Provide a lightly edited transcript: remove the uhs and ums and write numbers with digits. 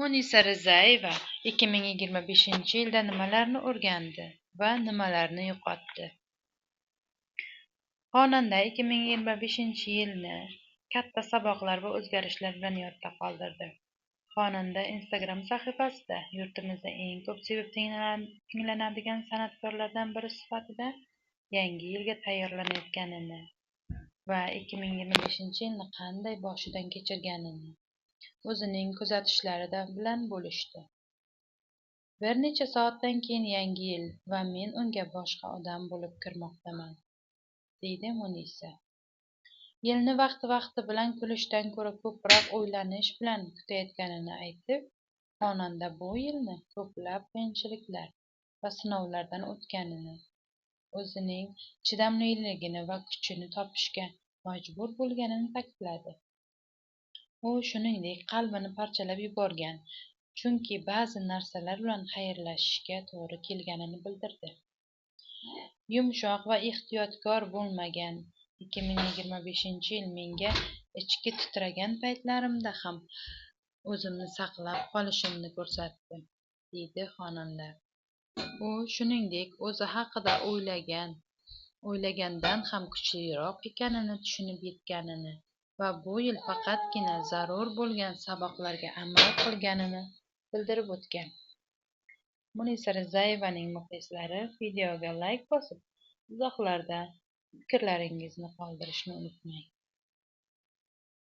Munisa Rizayeva 2025-yilda nimalarni o'rgandi va nimalarni yo'qotdi? Xonanda 2025-yilni katta saboqlar va o'zgarishlar bilan yodda qoldirdi. Xonanda Instagram sahifasida yurtimizda eng ko'p sevib tinglanadigan san'atkorlardan biri sifatida yangi yilga tayyorlanayotganini va 2025-yilni qanday boshidan kechirganini o'zining kuzatishlari bilan bo'lishdi. Bir necha soatdan keyin yangi yil va men unga boshqa odam bo'lib kirmoqdaman, deydi Munisa. Yilni vaqti bilan kulishdan ko'ra ko'proq o'ylanish bilan kutayotganini aytib, xonanda bu yilni ko'plab qiyinchiliklar va sinovlardan o'tganini, o'zining chidamliligini va kuchini topishga majbur bo'lganini ta'kidladi. U shuningdek qalbini parchalab yuborgan, chunki ba'zi narsalar bilan xayrlashishga to'g'ri kelganini bildirdi. Yumshoq va ehtiyotkor bo'lmagan 2025-yil menga ichki titragan paytlarimda ham o'zimni saqlab qolishimni ko'rsatdi, deydi xonanda. U shuningdek o'zi haqida o'ylagandan ham kuchliroq ekanini tushunib yetganini va bu yil faqatgina zarur bo'lgan saboqlarga amal qilganini bildirib o'tgan. Munisa Rizayevaning muxlislari videoga layk bosib, izohlarda fikrlaringizni qoldirishni unutmang.